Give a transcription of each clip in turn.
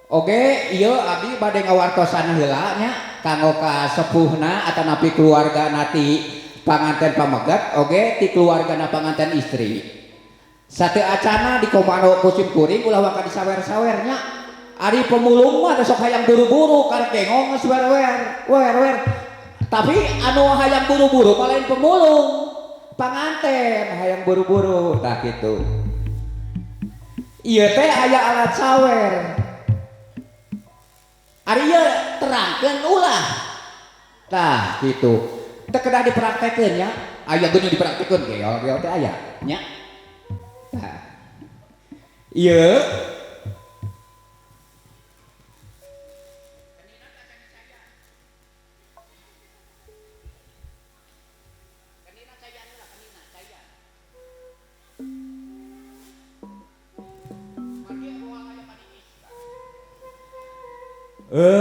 Oke, iya abdi bade ngawartosan heula nya kanggo ka sepuhna atanapi keluarga nati panganten pamegat oge ti keluargana panganten istri. Sate acana di komando kusim kuring ulah waka disawer-sawernya. Ari pemulung mah sok hayang buru-buru karek dengong geus wer-wer. Tapi anu hayang buru-buru malain pemulung. Panganten hayang buru-buru tah kitu. Ieu teh aya alat sawer. Ari ieu terangkeun ulah. Tah kitu. Teu kedah dipraktekeun nya. Aya geus dipraktekeun geol teh aya nya. Tah. Ieu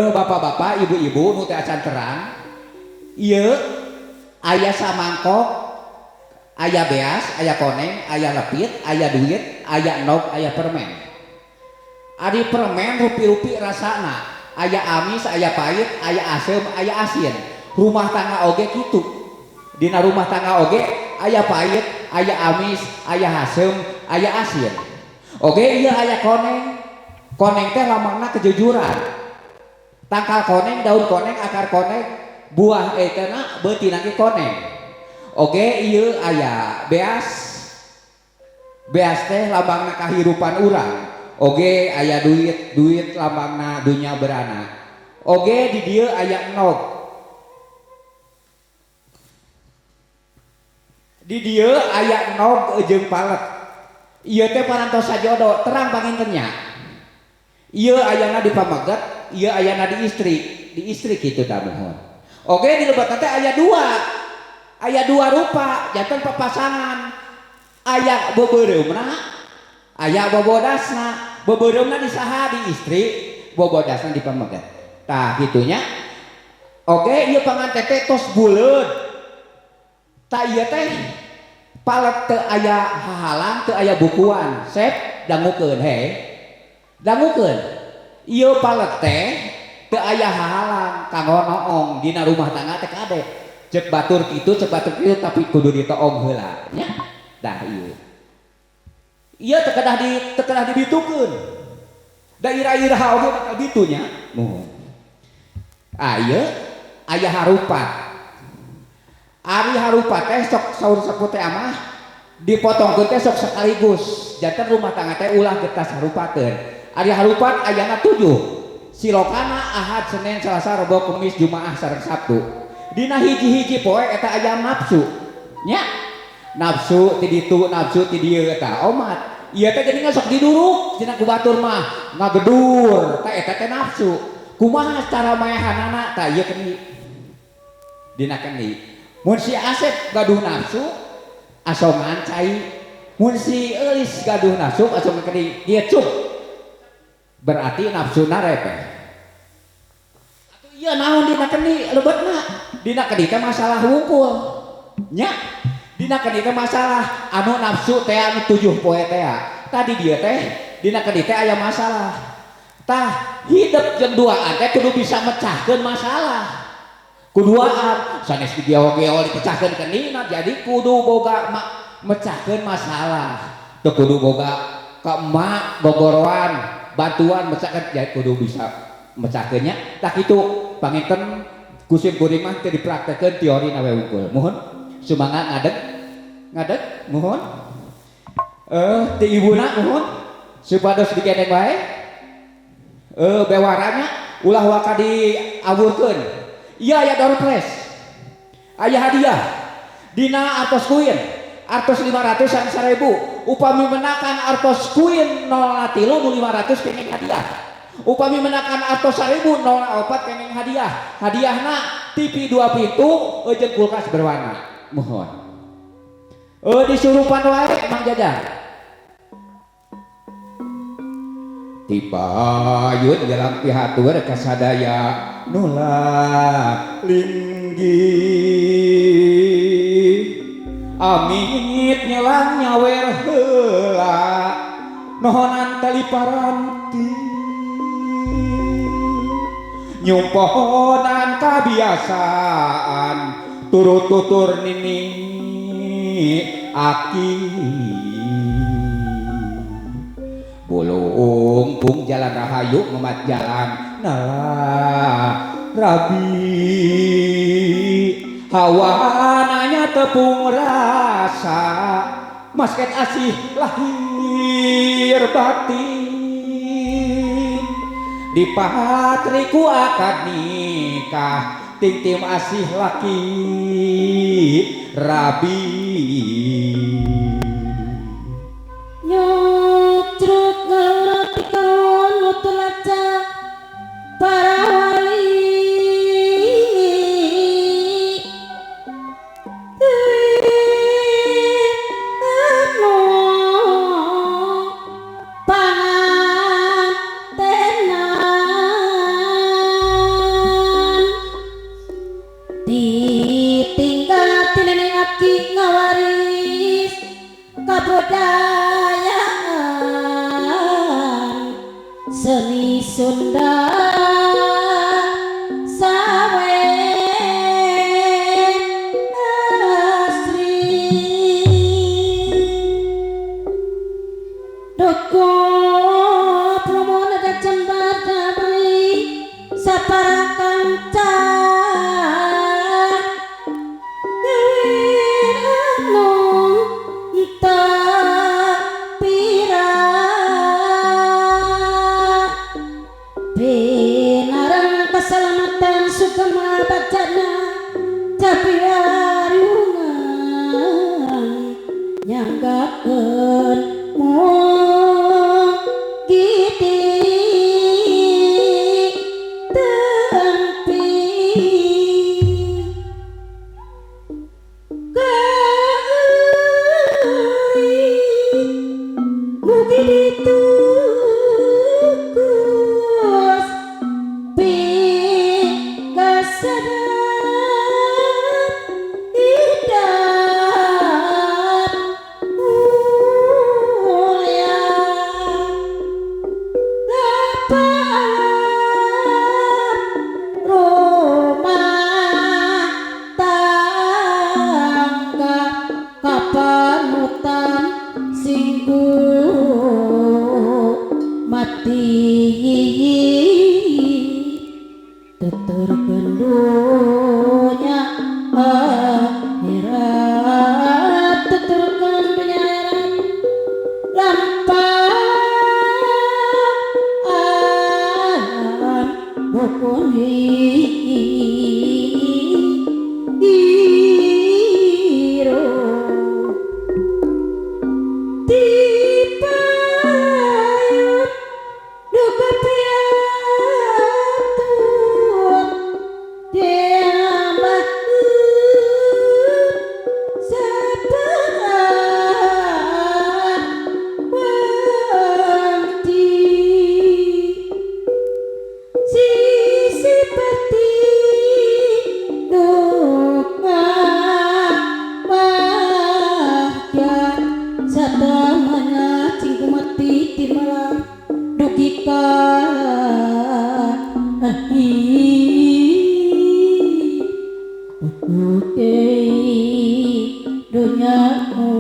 bapak-bapak, ibu-ibu nu teh acan terang. Ieu aya samangkok, aya beas, aya koneng, aya lepit, aya duit, aya endog, aya permen. Ari permen rupi-rupi rasana, aya amis, aya pahit, aya asem, aya asin. Rumah tangga oge kitu. Dina rumah tangga oge aya pahit, aya amis, aya asem, aya asin. Oge ieu aya koneng. Koneng teh lamangna kejujuran. Tangkal koneng, daun koneng, akar koneng, buah etena beutina ge koneng. Oge ieu aya beas. Beas teh lambangna kahirupan urang. Oge aya duit, duit lambangna dunya berana. Oge di dieu aya endog. Di dieu aya endog jeung palet. Ieu teh parantos sajodo, terang pangintennya. Ieu ayana di pamegat, ieu ayana di istri kitu tah mohon. Oge di lebet teh aya dua rupa, janten papasangan. Aya beubeureummna, aya bobodasna. Beubeureummna di saha di istri, bobodasna di pamegat. Tah kitunya. Oge ieu panganten teh tos buleud. Tah ieu teh palet teu aya hahalang, teu aya bukuan. Sep dangukeun he. Dangukeun ieu palet teh teu aya hahalang kanggo noong dina rumah tangga teh kade cek batur kitu tapi kudu ditoong heula nya. Dah ieu teu kedah dibitukeun da ira-ira oge bakal bitunya nuhun. Ieu aya harupat. Ari harupat teh sok saur sepuh teh amah dipotongkeun teh sok sekaligus janten rumah tangga teh ulah getas harupateun. Ari harupat ayana 7 silokana Ahad Senin Selasa Rebo Kemis Jumaah sareng Sabtu. Dina hiji-hiji poe eta aya nafsu nya. Nafsu ti ditu nafsu ti dieu eta omat. Ieu teh geuningan sok diduruk cenah ku batur mah ngagedur tah eta teh nafsu. Kumaha cara maehanana tah ieu keuni. Dina keuni. Mun si Asep gaduh nafsu asongan cai. Mun si Eulis gaduh nafsu asongan keuni dia cuk. Berarti nafsuna repeh. Atuh ieu naon dina keuni lebetna? Dina keuni teh masalah wungkul. Nya. Dina keuni teh masalah anu nafsu teh anu 7 poe teh. Tadi dia teh dina keuni teh aya masalah. Tah hidup jeung duaan teh kudu bisa mecahkeun masalah. Kuduaan sanes digeol-geol dipecahkeun keunina jadi kudu boga mecahkeun masalah. Teu kudu boga ka emak gogoroan bantuan mecahkeun jadi kudu bisa mecahkeunnya. Tah kitu panginten kusim kuring mah teu dipraktekeun teorina we wungkul. Mohon sumangga ngadeg mohon. Ti ibuna mohon supados digendeng wae. Bewaranya ulah waka diawurkeun. Ieu aya door prize. Aya hadiah. Dina artos kuin artos 500 sareng 1000. Upami menakan artos kuin 03 nu 500 kenging hadiah. Upami menakan artos 1000 04 kenging hadiah. Hadiahna TV 2 pintu jeung kulkas berwarna. Mohon. Disurupan wae Mang Jajang. Tipayun jalan pihatur kasadaya nulak linggih. Amit nyelang nyawer heula nohonan tali paranti nyumponan kabiasaan turut tutur nini aki bulung bung jalan rahayu ngemat jalan nah rabi hawa nanya tepung rasa masket asih lahir batin di patriku akad nikah ting tim asih laki rabi nyutruk ngalurati kawan nutulaca para wali kebudayaan seni Sunda sawen asri doko promona da jembata bayi sapara kanca keselamatan sugeng bacana tapi arungan nyanggakeun giti tempi kari mugi ditukus sadar hidup mulia lapangan rumah tangga kapanutan singgung mati tutur kendunya akhirat tutur kendunya lampaan bukun hiro tipayut duka piatur diambah setelah wanti sisi peti duka bahya satamanya cingku mati timalah dugikan dunyamu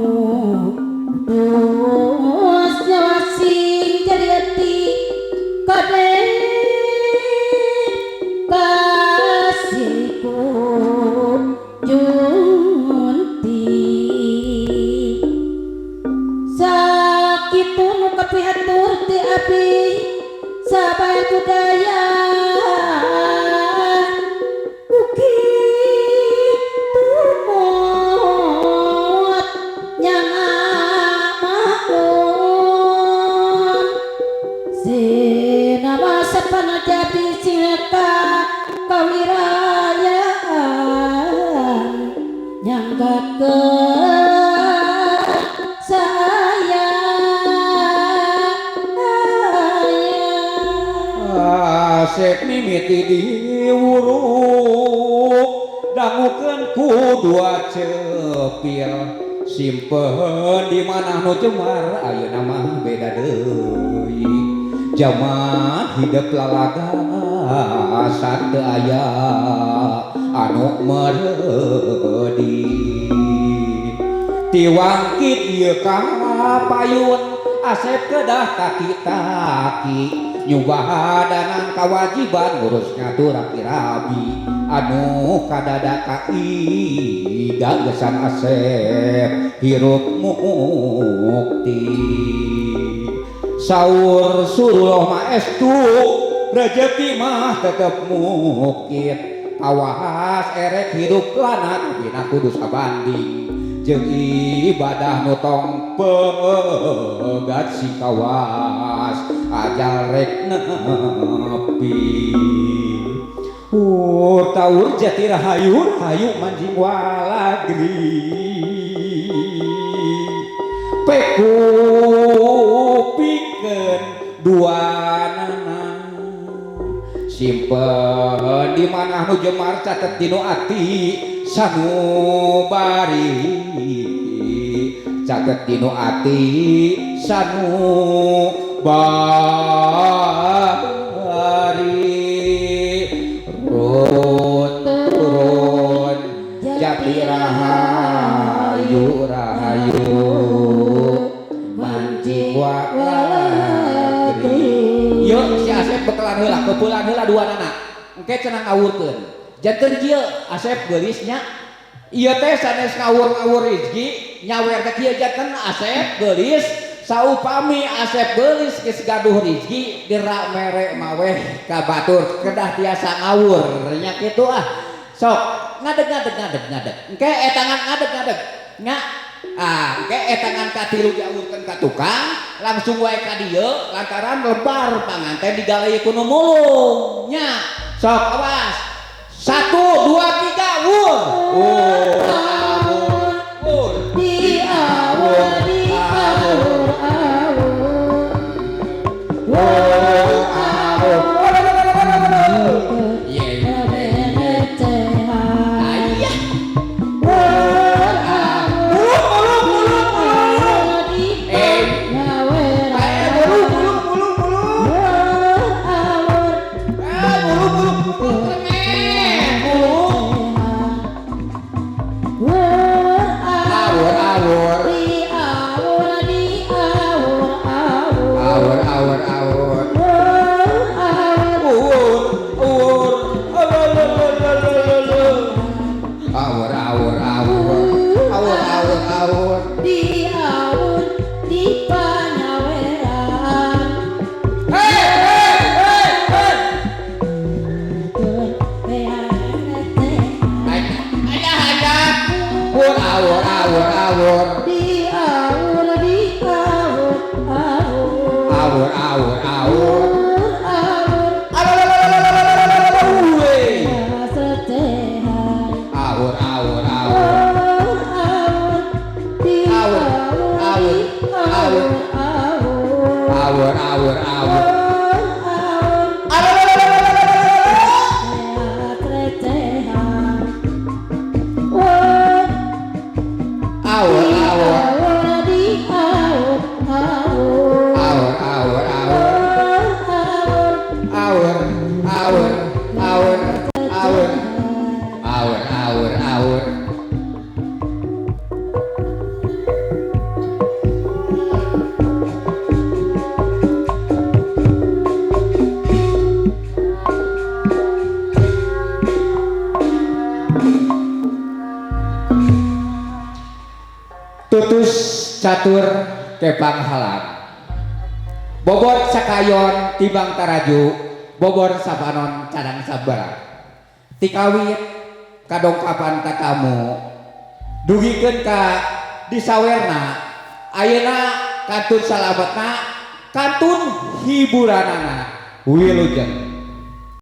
terus nyawasing jadi hati kade kasihku junti sakitu nu kapihatur ti abdi sabae budaya jadi cinta kewirayaan nyanggakeun saya asep mimiti diwuruk dangukeun ku dua cepil simpen di mana nu cemar ayeuna mah beda deui Zaman hidup lalaga sante aya anu meredi tiwangkit ieu kapayun Asep kedah kaki-kaki nyubahadangan kewajiban ngurus ngatur rapi-rapi anu kadada kaki gagasan Asep hirup mukti saur suruh maestu rezeki mah tetep mukit awas erek hidup lana tapi kudu sabanding jeung ibadah nu tong pegat si kawas ajal rek nepi taur jati rahayu rahayu manjing walagri peku pikeun duanana simpen di mana nu jemar catet dinu ati sanubari catet dinu ati sanubari turun jati rahayu rahayu mancing walagri yuk si Asep bekelan heula kepulan heula duanana engke cenah ngawurkeun janten kieu Asep geulisnya ieu teh sanes ngawur-ngawur rezeki nyawer teh kieu janten Asep geulis saupami Asep geulis geus gaduh rezeki dirak mere maweh ka batur kedah tiasa ngawur nya kitu sok ngadeg engke etangan ngadeg nya engke etangan katilu diawurkeun ka tukang langsung wae ka dieu lantaran lebar panganten digalei ku nu mulung nya sok awas 1 2 3 wur wur di awur tutus catur kepang halang bobot sakayon timbang taraju bobor sabanon cadang sabar tikawit kadongkapan ka kamu dugikeun ka disawerna ayeuna kantun salametna kantun hiburanana wilujeng